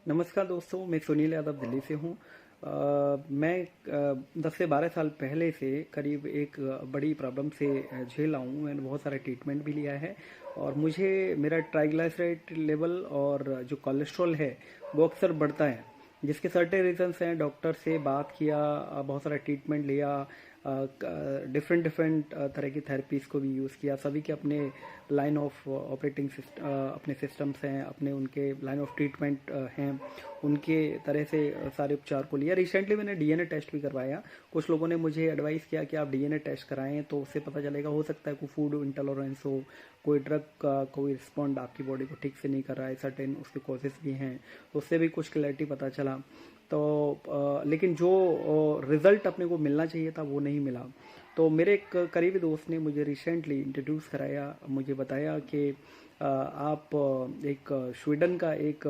नमस्कार दोस्तों, मैं सुनील यादव दिल्ली से हूँ। मैं 10 से 12 साल पहले से करीब एक बड़ी प्रॉब्लम से झेल रहा हूँ। मैंने बहुत सारा ट्रीटमेंट भी लिया है और मुझे मेरा ट्राइग्लिसराइड लेवल और जो कोलेस्ट्रॉल है वो अक्सर बढ़ता है, जिसके सर्टेन रीजंस हैं। डॉक्टर से बात किया, बहुत सारा ट्रीटमेंट लिया, डिफरेंट डिफरेंट तरह की थेरेपीज़ को भी यूज़ किया। सभी के अपने लाइन ऑफ ऑपरेटिंग अपने सिस्टम्स हैं, अपने उनके लाइन ऑफ ट्रीटमेंट हैं, उनके तरह से सारे उपचार को लिया। रिसेंटली मैंने डीएनए टेस्ट भी करवाया। कुछ लोगों ने मुझे एडवाइस किया कि आप डीएनए टेस्ट कराएं, तो उससे पता चलेगा, हो सकता है कोई फूड इंटॉलरेंस हो, कोई ड्रग का कोई रिस्पॉन्ड आपकी बॉडी को ठीक से नहीं कर रहा है, सर्टेन उसके कॉजेस भी हैं, तो उससे भी कुछ क्लैरिटी पता चला। तो लेकिन जो रिजल्ट अपने को मिलना चाहिए था वो नहीं मिला। तो मेरे एक करीबी दोस्त ने मुझे रिसेंटली इंट्रोड्यूस कराया, मुझे बताया कि आप एक स्वीडन का एक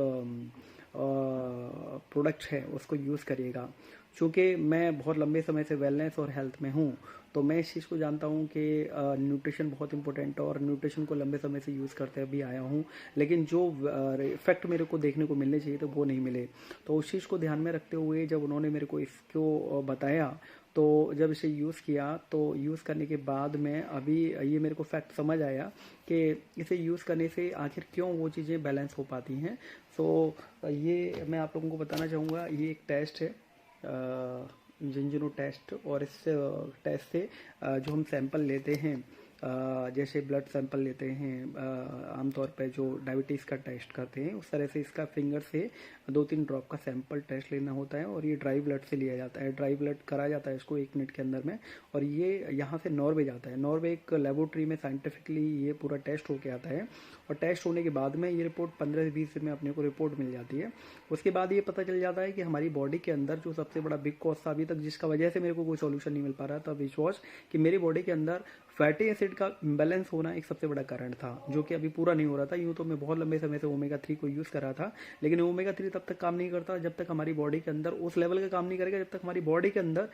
प्रोडक्ट है उसको यूज़ करिएगा। चूँकि मैं बहुत लंबे समय से वेलनेस और हेल्थ में हूँ, तो मैं इस चीज़ को जानता हूँ कि न्यूट्रिशन बहुत इंपॉर्टेंट है और न्यूट्रिशन को लंबे समय से यूज़ करते भी आया हूँ। लेकिन जो इफेक्ट मेरे को देखने को मिलने चाहिए तो वो नहीं मिले। तो उस चीज़ को ध्यान में रखते हुए जब उन्होंने मेरे को इसको बताया, तो जब इसे यूज़ किया, तो यूज़ करने के बाद में अभी ये मेरे को फैक्ट समझ आया कि इसे यूज़ करने से आखिर क्यों वो चीज़ें बैलेंस हो पाती हैं। सो ये मैं आप लोगों को बताना चाहूँगा, ये एक टेस्ट है, जिंजुनो टेस्ट। और इस टेस्ट से जो हम सैंपल लेते हैं, जैसे ब्लड सैंपल लेते हैं, आमतौर पे जो डायबिटीज़ का टेस्ट करते हैं, उस तरह से इसका फिंगर से 2-3 ड्रॉप का सैंपल टेस्ट लेना होता है। और ये ड्राई ब्लड से लिया जाता है, ड्राई ब्लड करा जाता है इसको 1 मिनट के अंदर में। और ये यहाँ से नॉर्वे जाता है, नॉर्वे एक लेबोरेटरी में साइंटिफिकली ये पूरा टेस्ट होके आता है। और टेस्ट होने के बाद में ये रिपोर्ट 15 से 20 दिन में अपने को रिपोर्ट मिल जाती है। उसके बाद ये पता चल जाता है कि हमारी बॉडी के अंदर जो सबसे बड़ा बिग कॉज था अभी तक, जिसका वजह से मेरे को कोई सोल्यूशन नहीं मिल पा रहा था, विच वॉज कि मेरी बॉडी के अंदर फैटी एसिड का इम्बैलेंस होना एक सबसे बड़ा कारण था, जो कि अभी पूरा नहीं हो रहा था। यूँ तो मैं बहुत लंबे समय से ओमेगा 3 को यूज़ कर रहा था, लेकिन ओमेगा 3 तब तक काम नहीं करता जब तक हमारी बॉडी के अंदर उस लेवल का काम नहीं करेगा, जब तक हमारी बॉडी के अंदर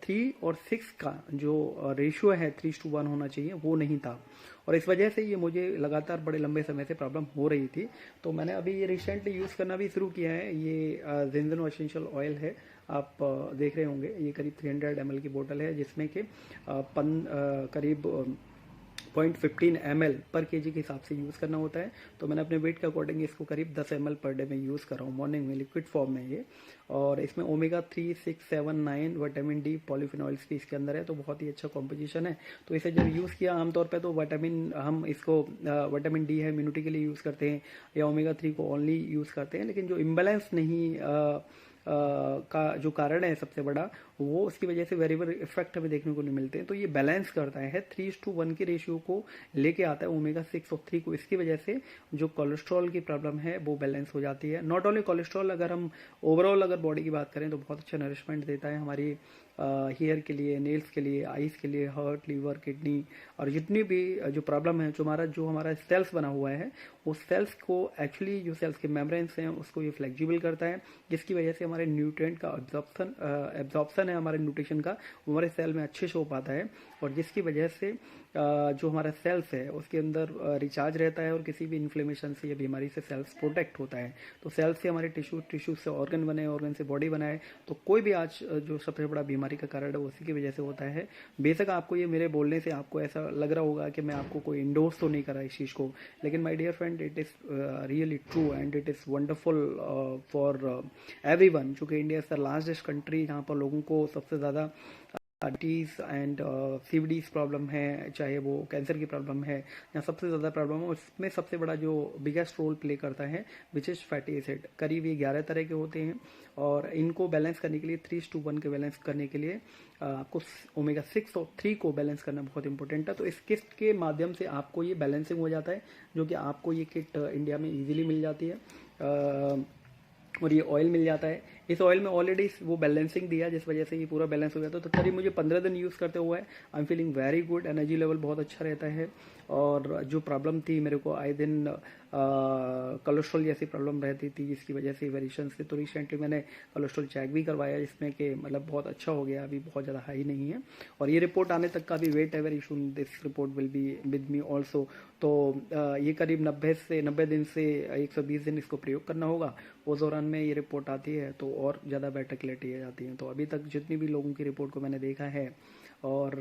3 और 6 का जो रेशियो है 3:1 होना चाहिए, वो नहीं था। और इस वजह से ये मुझे लगातार बड़े लंबे समय से प्रॉब्लम हो रही थी। तो मैंने अभी ये रिसेंटली यूज़ करना भी शुरू किया है। ये जिंजनो एसेंशियल ऑयल है, आप देख रहे होंगे। ये करीब 300 ml की बोतल है, जिसमें कि करीब 0.15 ml पर केजी के हिसाब से यूज़ करना होता है। तो मैंने अपने वेट के अकॉर्डिंग इसको करीब 10 ml पर डे में यूज़ कर रहा हूँ, मॉर्निंग में लिक्विड फॉर्म में ये। और इसमें ओमेगा 3, 6, 7, 9 विटामिन डी पॉलीफिनॉल्स भी इसके अंदर है, तो बहुत ही अच्छा कॉम्पोजिशन है। तो इसे जब यूज़ किया आमतौर पर, तो विटामिन हम इसको विटामिन डी है इम्यूनिटी के लिए यूज़ करते हैं, या ओमेगा 3 को ओनली यूज़ करते हैं। लेकिन जो इम्बैलेंस नहीं का जो कारण है सबसे बड़ा, वो उसकी वजह से वेरिएबल इफेक्ट हमें देखने को नहीं मिलते हैं। तो ये बैलेंस करता है, 3:1 के रेशियो को लेके आता है ओमेगा 6 और 3 को। इसकी वजह से जो कोलेस्ट्रॉल की प्रॉब्लम है वो बैलेंस हो जाती है। नॉट ओनली कोलेस्ट्रॉल, अगर हम ओवरऑल अगर बॉडी की बात करें तो बहुत अच्छा नरिशमेंट देता है हमारी हेयर के लिए, नेल्स के लिए, आईज के लिए, हार्ट, लीवर, किडनी, और जितनी भी जो प्रॉब्लम है, जो हमारा सेल्स बना हुआ है, उस सेल्स को एक्चुअली, जो सेल्स के मेम्ब्रेन्स हैं उसको ये फ्लेक्सिबल करता है, जिसकी वजह से हमारे न्यूट्रिएंट का एब्जॉर्प्शन है हमारे न्यूट्रिशन का, वो हमारे सेल में अच्छे से हो पाता है। और जिसकी वजह से जो हमारा सेल्स है उसके अंदर रिचार्ज रहता है, और किसी भी इन्फ्लेमेशन से या बीमारी से सेल्स प्रोटेक्ट होता है। तो सेल्स से हमारे टिश्यू से ऑर्गन बने, ऑर्गन से बॉडी बनाए। तो कोई भी आज जो सबसे बड़ा बीमारी का कारण है उसी की वजह से होता है। बेशक आपको ये मेरे बोलने से आपको ऐसा लग रहा होगा कि मैं आपको कोई इंडोर्स तो नहीं करा इस चीज़ को, लेकिन my dear friend, it is really true and it is wonderful for everyone. चूँकि India is the largest country जहाँ पर लोगों को सबसे ज़्यादा डायबिटीज़ एंड सीवीडीज प्रॉब्लम है, चाहे वो कैंसर की प्रॉब्लम है या सबसे ज़्यादा प्रॉब्लम है, उसमें सबसे बड़ा जो बिगेस्ट रोल प्ले करता है विच इज़ फैटी एसिड। करीब ये 11 तरह के होते हैं, और इनको बैलेंस करने के लिए, 3:1 के बैलेंस करने के लिए आपको ओमेगा 6 और 3 को बैलेंस करना बहुत इंपॉर्टेंट है। तो इस किट के माध्यम से आपको ये बैलेंसिंग हो जाता है, जो कि आपको ये किट इंडिया में ईजिली मिल जाती है। और ये ऑयल मिल जाता है। इस ऑयल में ऑलरेडी वो बैलेंसिंग दिया, जिस वजह से ये पूरा बैलेंस हो गया था। तो करीब मुझे 15 दिन यूज़ करते हुए I am feeling very good, energy level बहुत अच्छा रहता है। और जो प्रॉब्लम थी मेरे को आए दिन कोलेस्ट्रॉल जैसी प्रॉब्लम रहती थी, जिसकी वजह से वेरिएशन से, तो रिसेंटली मैंने कोलेस्ट्रॉल चेक भी करवाया, जिसमें कि मतलब बहुत अच्छा हो गया, अभी बहुत ज़्यादा हाई नहीं है। और ये रिपोर्ट आने तक का भी वेट है, very soon this report will be with me also. तो ये करीब 90 दिन से 120 दिन इसको प्रयोग करना होगा। उस दौरान में ये रिपोर्ट आती है तो और ज़्यादा बेटर क्लैरिटी आ जाती है। तो अभी तक जितनी भी लोगों की रिपोर्ट को मैंने देखा है और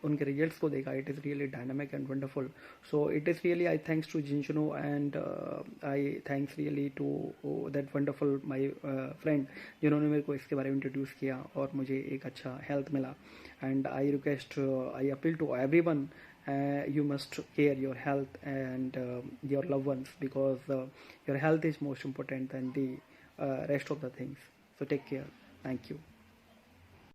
उनके रिजल्ट्स को देखा, it is really dynamic and wonderful. So it is really I thanks to जिंशनो and I thanks really to that wonderful my friend, जिन्होंने मेरे को इसके बारे में इंट्रोड्यूस किया और मुझे एक अच्छा हेल्थ मिला। And I request, I appeal to everyone, you must care your health and your loved ones, because your health is most important than the rest of the things. So take care. Thank you.